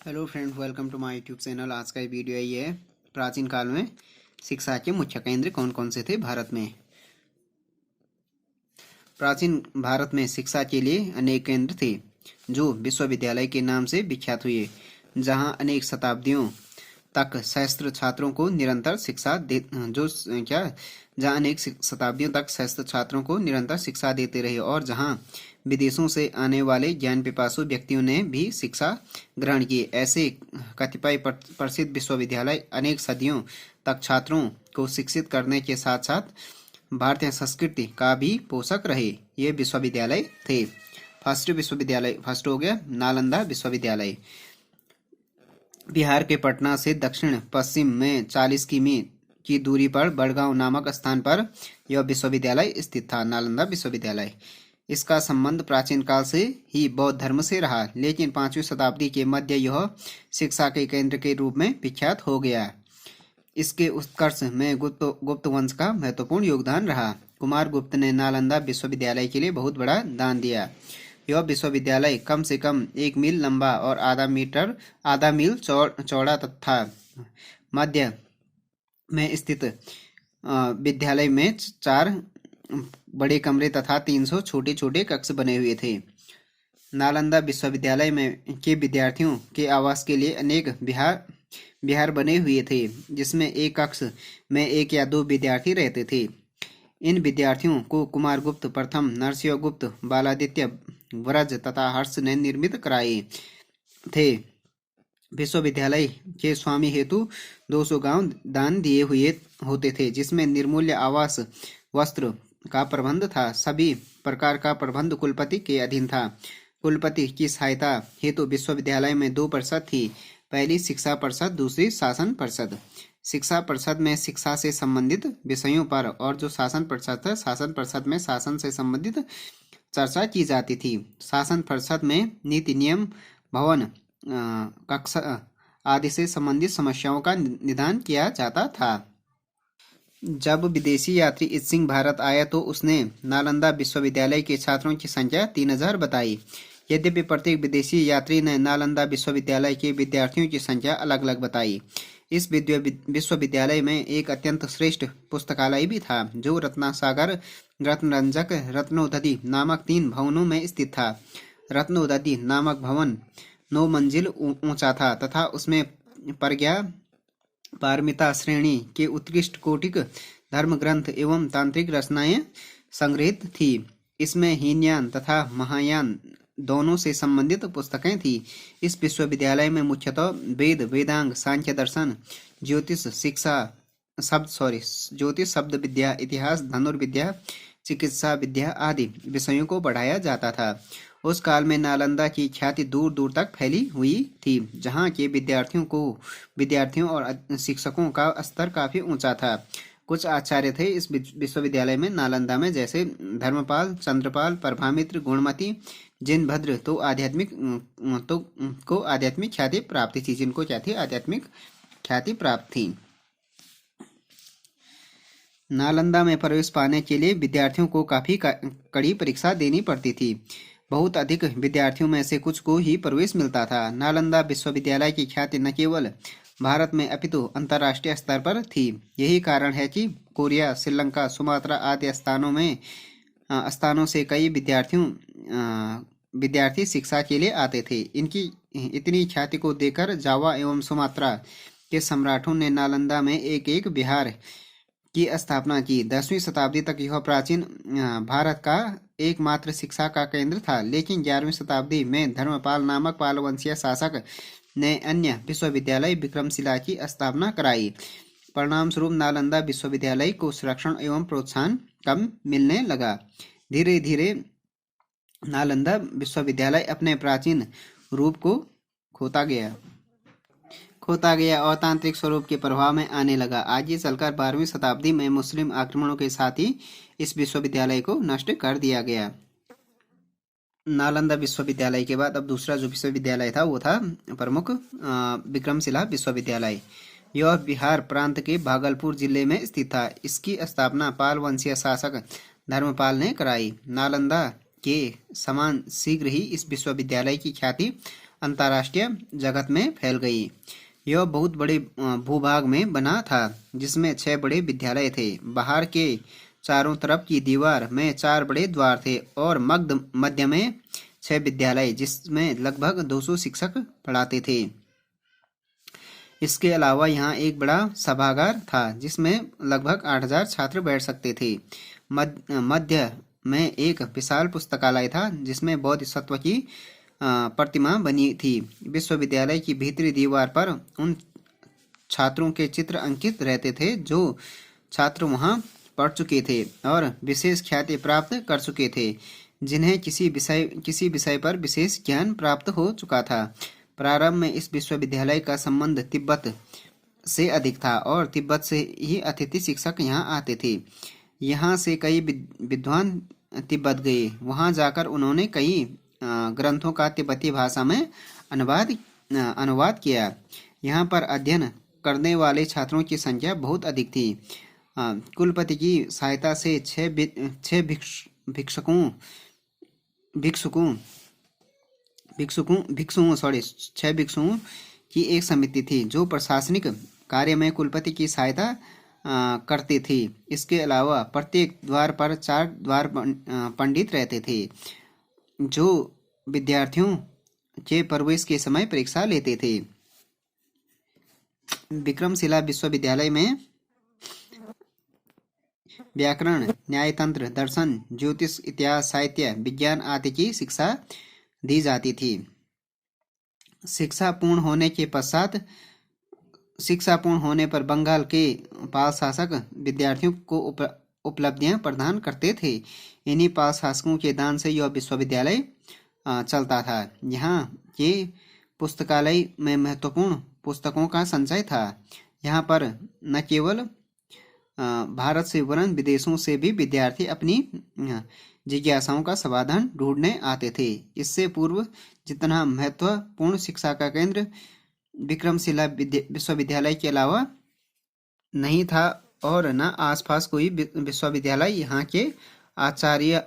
Hello friends, welcome to my YouTube channel. आज का ये वीडियो ये है, प्राचीन काल में शिक्षा के मुख्य केंद्र कौन कौन से थे भारत में। प्राचीन भारत में शिक्षा के लिए अनेक केंद्र थे जो विश्वविद्यालय के नाम से विख्यात हुए, जहां अनेक शताब्दियों तक सहस्त्र छात्रों को निरंतर शिक्षा दे जो क्या जहां अनेक शताब्दियों तक सहस्त्र छात्रों को निरंतर शिक्षा देते रहे और जहां विदेशों से आने वाले ज्ञान पिपासु व्यक्तियों ने भी शिक्षा ग्रहण की। ऐसे कतिपय प्रसिद्ध विश्वविद्यालय अनेक सदियों तक छात्रों को शिक्षित करने के साथ साथ भारतीय संस्कृति का भी पोषक रहे। ये विश्वविद्यालय थे। फर्स्ट हो गया नालंदा विश्वविद्यालय। बिहार के पटना से दक्षिण पश्चिम में 40 किमी की दूरी पर बड़गांव नामक स्थान पर यह विश्वविद्यालय स्थित था, नालंदा विश्वविद्यालय। इसका संबंध प्राचीन काल से ही बौद्ध धर्म से रहा, लेकिन 5वीं शताब्दी के मध्य यह शिक्षा के केंद्र के रूप में विख्यात हो गया। इसके उत्कर्ष में गुप्त वंश का महत्वपूर्ण योगदान रहा। कुमार गुप्त ने नालंदा विश्वविद्यालय के लिए बहुत बड़ा दान दिया। यह विश्वविद्यालय कम से कम 1 मील लंबा और आधा मील चौड़ा था। मध्य में स्थित विद्यालय में 4 बड़े कमरे तथा 300 छोटे छोटे कक्ष बने हुए थे। नालंदा विश्वविद्यालय में के विद्यार्थियों के आवास के लिए अनेक विहार बने हुए थे, जिसमें एक कक्ष में 1 या 2 विद्यार्थी रहते थे। इन विद्यार्थियों को कुमारगुप्त प्रथम, नरसिंहगुप्त, बालादित्य, व्रज तथा हर्ष ने निर्मित कराए थे। विश्वविद्यालय के स्वामी हेतु 200 गांव दान दिए हुए होते थे, जिसमें निर्मूल्य आवास, वस्त्र का प्रबंध था। सभी प्रकार का प्रबंध कुलपति के अधीन था। कुलपति की सहायता हेतु विश्वविद्यालय में 2 परिषद थी। पहली शिक्षा परिषद, दूसरी शासन परिषद। शिक्षा परिषद में शिक्षा से संबंधित विषयों पर और जो शासन परिषद है, शासन परिषद में शासन से संबंधित चर्चा की जाती थी। शासन परिषद में नीति, नियम, भवन, कक्षा आदि से संबंधित समस्याओं का निदान किया जाता था। जब विदेशी यात्री इत्सिंग भारत आया तो उसने नालंदा विश्वविद्यालय के छात्रों की संख्या 3000 बताई। यद्यपि प्रत्येक विदेशी यात्री ने नालंदा विश्वविद्यालय के विद्यार्थियों की संख्या अलग अलग बताई। इस विश्वविद्यालय में एक अत्यंत श्रेष्ठ पुस्तकालय भी था, जो रत्नासागर, रत्नरंजक, रत्नोदधि नामक 3 भवनों में स्थित था। रत्नोदधि नामक भवन 9 मंजिल ऊंचा था तथा उसमें प्रज्ञा पारमिता श्रेणी के उत्कृष्ट कोटिक धर्म ग्रंथ एवं तांत्रिक रचनाएं संग्रहित थी। इसमें हीनयान तथा महायान दोनों से संबंधित पुस्तकें थी। इस विश्वविद्यालय में मुख्यतः वेद, वेदांग, सांख्य दर्शन, ज्योतिष शब्द विद्या, इतिहास, धनुर्विद्या, चिकित्सा विद्या आदि विषयों को पढ़ाया जाता था। उस काल में नालंदा की ख्याति दूर दूर तक फैली हुई थी, जहाँ के विद्यार्थियों और शिक्षकों का स्तर काफी ऊंचा था। कुछ आचार्य थे इस विश्वविद्यालय में नालंदा में, जैसे धर्मपाल, चंद्रपाल, प्रभामित्र, गुणमती, जिनभद्र को आध्यात्मिक ख्याति प्राप्त थी, जिनको क्या थी, आध्यात्मिक ख्याति प्राप्त थी। नालंदा में प्रवेश पाने के लिए विद्यार्थियों को काफी कड़ी परीक्षा देनी पड़ती थी। बहुत अधिक विद्यार्थियों में से कुछ को ही प्रवेश मिलता था। नालंदा विश्वविद्यालय की ख्याति न केवल भारत में अपितु अंतर्राष्ट्रीय स्तर पर थी। यही कारण है कि कोरिया, श्रीलंका, सुमात्रा आदि स्थानों से कई विद्यार्थी शिक्षा के लिए आते थे। इनकी इतनी ख्याति को देखकर जावा एवं सुमात्रा के सम्राटों ने नालंदा में एक विहार की स्थापना की। 10वीं शताब्दी तक यह प्राचीन भारत का एकमात्र शिक्षा का केंद्र था, लेकिन 11वीं शताब्दी में धर्मपाल नामक पालवंशीय शासक ने अन्य विश्वविद्यालय विक्रमशिला की स्थापना कराई। परिणाम स्वरूप नालंदा विश्वविद्यालय को संरक्षण एवं प्रोत्साहन कम मिलने लगा। धीरे धीरे नालंदा विश्वविद्यालय अपने प्राचीन रूप को खोता गया और तांत्रिक स्वरूप के प्रभाव में आने लगा। आगे चलकर 12वीं शताब्दी में मुस्लिम आक्रमणों के साथ ही इस विश्वविद्यालय को नष्ट कर दिया गया। नालंदा विश्वविद्यालय के बाद अब दूसरा जो विश्वविद्यालय था वो था प्रमुख विक्रमशिला विश्वविद्यालय। यह बिहार प्रांत के भागलपुर जिले में स्थित था। इसकी स्थापना पाल वंशीय शासक धर्मपाल ने कराई। नालंदा के समान शीघ्र ही इस विश्वविद्यालय की ख्याति अंतर्राष्ट्रीय जगत में फैल गई। यह बहुत बड़े भूभाग में बना था, जिसमें 6 बड़े विद्यालय थे। बाहर के चारों तरफ की दीवार में 4 बड़े द्वार थे और मध्य में 6 विद्यालय, जिसमें लगभग 200 शिक्षक पढ़ाते थे। इसके अलावा यहाँ एक बड़ा सभागार था, जिसमें लगभग 8000 छात्र बैठ सकते थे। मध्य में एक विशाल पुस्तकालय था, जिसमें बोधिसत्व की प्रतिमा बनी थी। विश्वविद्यालय की भीतरी दीवार पर उन छात्रों के चित्र अंकित रहते थे जो छात्र वहां पढ़ चुके थे और विशेष ख्याति प्राप्त कर चुके थे, जिन्हें किसी विषय पर विशेष ज्ञान प्राप्त हो चुका था। प्रारंभ में इस विश्वविद्यालय का संबंध तिब्बत से अधिक था और तिब्बत से ही अतिथि शिक्षक यहाँ आते थे। यहाँ से कई विद्वान तिब्बत गए। वहां जाकर उन्होंने कई ग्रंथों का तिब्बती भाषा में अनुवाद किया। यहाँ पर अध्ययन करने वाले छात्रों की संख्या बहुत अधिक थी। कुलपति की सहायता से 6 भिक्षुओं की एक समिति थी जो प्रशासनिक कार्य में कुलपति की सहायता करते थे। इसके अलावा प्रत्येक द्वार पर 4 द्वार पंडित रहते थे जो विद्यार्थियों के प्रवेश के समय परीक्षा लेते थे। विक्रमशिला विश्वविद्यालय में व्याकरण, न्यायतंत्र, दर्शन, ज्योतिष, इतिहास, साहित्य, विज्ञान आदि की शिक्षा दी जाती थी। शिक्षा पूर्ण होने पर बंगाल के पाल शासक विद्यार्थियों को उपलब्धियां प्रदान करते थे। इन्हीं पाल शासकों के दान से यह विश्वविद्यालय चलता था। यहाँ के पुस्तकालय में महत्वपूर्ण पुस्तकों का संचय था। यहाँ पर न केवल भारत से वरन विदेशों से भी विद्यार्थी अपनी जिज्ञासाओं का समाधान ढूंढने आते थे। इससे पूर्व जितना महत्वपूर्ण शिक्षा का केंद्र विक्रमशिला विश्वविद्यालय के अलावा नहीं था और न आसपास कोई विश्वविद्यालय यहाँ के आचार्य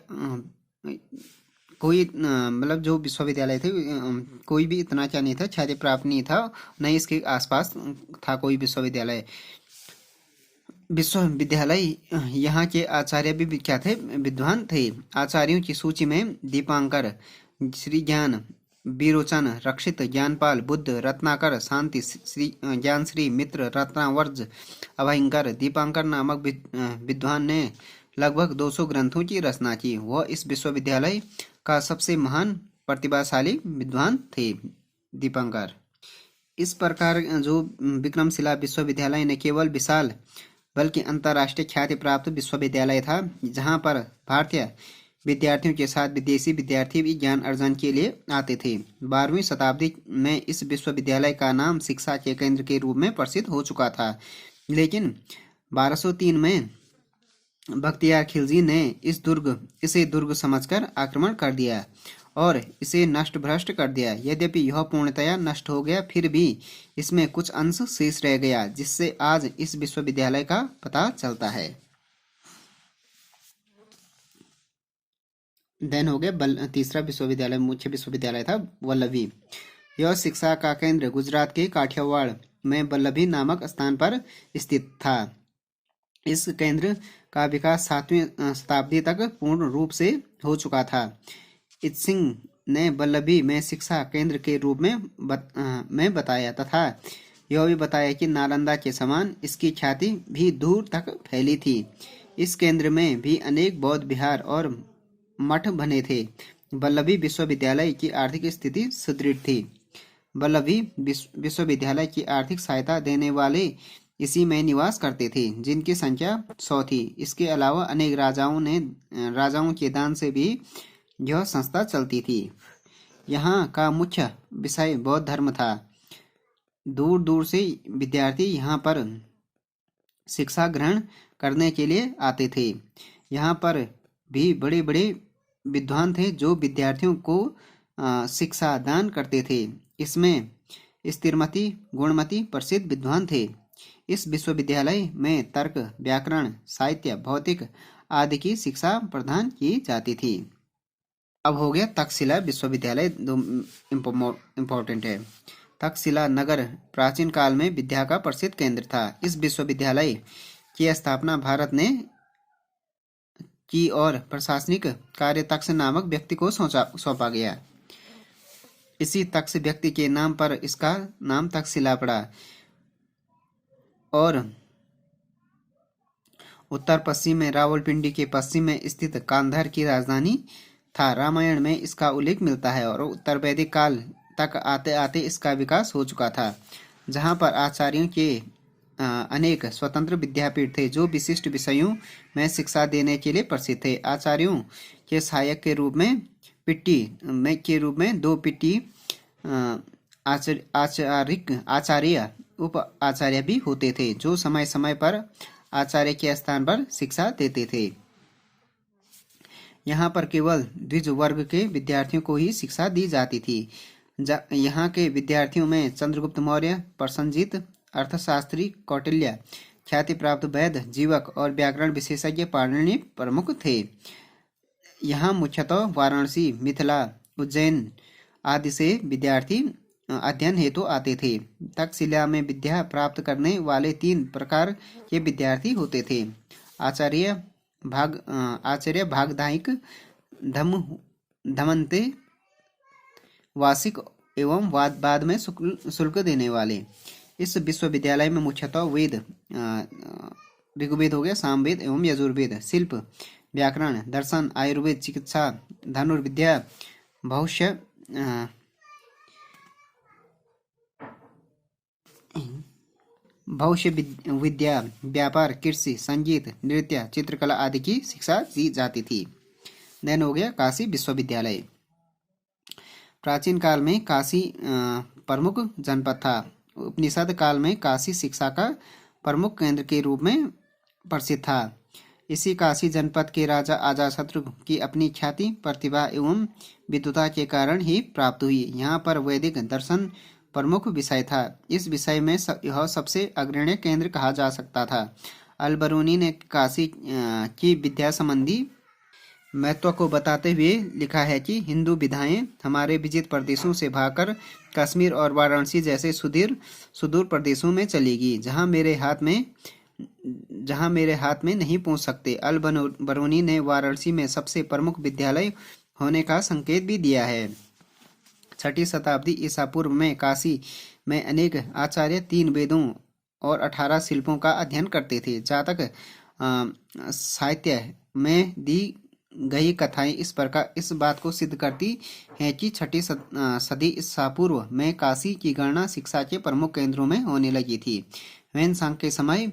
कोई मतलब जो विश्वविद्यालय थे कोई भी इतना क्या नहीं था, ख्याति प्राप्त नहीं था, नहीं इसके आसपास था कोई विश्वविद्यालय। यहाँ के आचार्य भी विख्यात थे, विद्वान थे। आचार्यों की सूची में दीपांकर, श्री ज्ञान, विरोचन, रक्षित, ज्ञानपाल, बुद्ध, रत्नाकर, शांति, ज्ञानश्री, मित्र, रत्नावर्ज, अभयंकर। दीपांकर नामक विद्वान ने लगभग 200 ग्रंथों की रचना की। वह इस विश्वविद्यालय का सबसे महान प्रतिभाशाली विद्वान थे दीपांकर। इस प्रकार जो विक्रमशिला विश्वविद्यालय न केवल विशाल बल्कि अंतर्राष्ट्रीय ख्याति प्राप्त विश्वविद्यालय था, जहाँ पर भारतीय विद्यार्थियों के साथ विदेशी विद्यार्थी भी ज्ञान अर्जन के लिए आते थे। 12वीं शताब्दी में इस विश्वविद्यालय का नाम शिक्षा के केंद्र के रूप में प्रसिद्ध हो चुका था, लेकिन 1203 में बख्तियार खिलजी ने इसे दुर्ग समझकर आक्रमण कर दिया और इसे नष्ट भ्रष्ट कर दिया। यद्यपि यह पूर्णतया नष्ट हो गया, फिर भी इसमें कुछ अंश शेष रह गया, जिससे आज इस विश्वविद्यालय का पता चलता है। देन हो गया तीसरा विश्वविद्यालय, मुख्य विश्वविद्यालय था वल्लभी। यह शिक्षा का केंद्र गुजरात के काठियावाड़ में वल्लभी नामक स्थान पर स्थित था। इस केंद्र का विकास 7वीं शताब्दी तक पूर्ण रूप से हो चुका था। इत्सिंग ने वल्लभी में शिक्षा केंद्र के रूप में बताया तथा यह भी बताया कि नालंदा के समान इसकी ख्याति भी दूर तक फैली थी। इस केंद्र में भी अनेक बौद्ध विहार और मठ बने थे। वल्लभी विश्वविद्यालय की आर्थिक स्थिति सुदृढ़ थी। वल्लभी विश्वविद्यालय की आर्थिक सहायता देने वाले इसी में निवास करते थे, जिनकी संख्या 100 थी। इसके अलावा अनेक राजाओं के दान से भी यह संस्था चलती थी। यहाँ का मुख्य विषय बौद्ध धर्म था। दूर दूर से विद्यार्थी यहाँ पर शिक्षा ग्रहण करने के लिए आते थे। यहाँ पर भी बड़े बड़े विद्वान थे जो विद्यार्थियों को शिक्षा दान करते थे। इसमें स्थिरमती, गुणमती प्रसिद्ध विद्वान थे। इस विश्वविद्यालय में तर्क, व्याकरण, साहित्य, भौतिक आदि की शिक्षा प्रदान की जाती थी। अब हो गया तक्षशिला विश्वविद्यालय, दो इम्पोर्टेंट है। तक्षशिला नगर प्राचीन काल में विद्या का प्रसिद्ध केंद्र था। इस विश्वविद्यालय की स्थापना भारत ने की और प्रशासनिक कार्य तक्ष नामक व्यक्ति को सौंपा गया। इसी तक्ष व्यक्ति के नाम पर इसका नाम तक्षशिला पड़ा और उत्तर पश्चिम में रावलपिंडी के पश्चिम में स्थित गांधार की राजधानी था। रामायण में इसका उल्लेख मिलता है और उत्तर वैदिक काल तक आते आते इसका विकास हो चुका था, जहां पर आचार्यों के अनेक स्वतंत्र विद्यापीठ थे जो विशिष्ट विषयों में शिक्षा देने के लिए प्रसिद्ध थे। आचार्यों के सहायक के रूप में दो पिट्टी आचार्य उप आचार्य भी होते थे जो समय समय पर आचार्य के स्थान पर शिक्षा देते थे। यहाँ पर केवल द्विज वर्ग के विद्यार्थियों को ही शिक्षा दी जाती थी। यहाँ के विद्यार्थियों में चंद्रगुप्त मौर्य, प्रसन्नजीत, अर्थशास्त्री कौटिल्य, ख्याति प्राप्त वैद्य, जीवक और व्याकरण विशेषज्ञ पाणिनि प्रमुख थे। यहाँ मुख्यतः वाराणसी, मिथिला, उज्जैन आदि से विद्यार्थी अध्ययन हेतु आते थे। तक्षशिला में विद्या प्राप्त करने वाले 3 प्रकार के विद्यार्थी होते थे। आचार्य भागधायक, धमंते, वार्षिक एवं बाद में शुल्क देने वाले। इस विश्वविद्यालय में मुख्यतः वेद, ऋग्वेद हो गया, सामवेद एवं यजुर्वेद, शिल्प, व्याकरण, दर्शन, आयुर्वेद, चिकित्सा, धनुर्विद्या, भविष्य विद्या, व्यापार, कृषि, संगीत, नृत्य, चित्रकला आदि की शिक्षा दी जाती थी। देन हो गया काशी विश्वविद्यालय। प्राचीन काल में काशी प्रमुख जनपद था। उपनिषद काल में काशी शिक्षा का प्रमुख केंद्र के रूप में प्रसिद्ध था। इसी काशी जनपद के राजा अजातशत्रु की अपनी ख्याति, प्रतिभा एवं विद्वता के कारण ही प्राप्त हुई। यहाँ पर वैदिक दर्शन प्रमुख विषय था। इस विषय में यह सबसे अग्रणी केंद्र कहा जा सकता था। अल-बरूनी ने काशी की विद्या संबंधी महत्व को बताते हुए लिखा है कि हिंदू विद्याएं हमारे विजित प्रदेशों से भागकर कश्मीर और वाराणसी जैसे सुदूर प्रदेशों में चलेगी, जहां मेरे हाथ में नहीं पहुंच सकते। अल-बरूनी ने वाराणसी में सबसे प्रमुख विद्यालय होने का संकेत भी दिया है। 6वीं शताब्दी ईसा पूर्व में काशी में अनेक आचार्य 3 वेदों और 18 शिल्पों का अध्ययन करते थे। जातक साहित्य में दी गई कथाएं इस बात को सिद्ध करती हैं कि 6वीं सदी ईसा पूर्व में काशी की गणना शिक्षा के प्रमुख केंद्रों में होने लगी थी। वेन-सांग के समय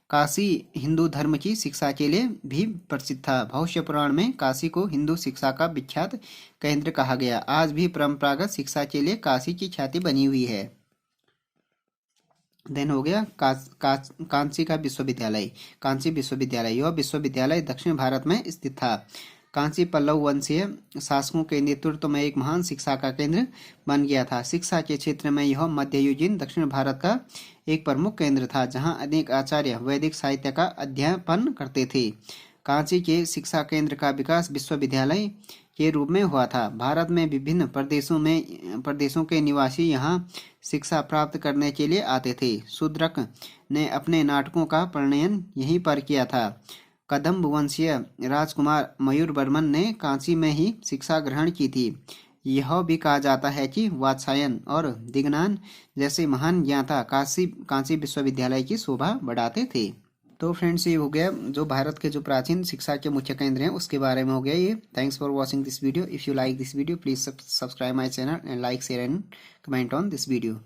काशी हिंदू धर्म की शिक्षा के लिए भी प्रसिद्ध था। भविष्य पुराण में काशी को हिंदू शिक्षा का विख्यात केंद्र कहा गया। आज भी परंपरागत शिक्षा के लिए काशी की ख्याति बनी हुई है। देन हो गया कांची का विश्वविद्यालय। कांची विश्वविद्यालय यह विश्वविद्यालय दक्षिण भारत में स्थित था। कांची पल्लव वंशीय शासकों के नेतृत्व में एक महान शिक्षा का केंद्र बन गया था। शिक्षा के क्षेत्र में यह मध्ययुगीन दक्षिण भारत का एक प्रमुख केंद्र था, जहां अनेक आचार्य वैदिक साहित्य का अध्ययन करते थे। कांची के शिक्षा केंद्र का विकास विश्वविद्यालय के रूप में हुआ था। भारत में विभिन्न प्रदेशों के निवासी यहाँ शिक्षा प्राप्त करने के लिए आते थे। शूद्रक ने अपने नाटकों का प्रणयन यहीं पर किया था। कदम्ब वंशीय राजकुमार मयूरवर्मन ने कांची में ही शिक्षा ग्रहण की थी। यह भी कहा जाता है कि वात्स्यायन और दिगनान जैसे महान ज्ञाता कांची विश्वविद्यालय की शोभा बढ़ाते थे। तो फ्रेंड्स, ये हो गया जो भारत के जो प्राचीन शिक्षा के मुख्य केंद्र हैं उसके बारे में हो गया ये। Thanks for watching this video. If you like this video please subscribe my channel and like, share and comment on this video.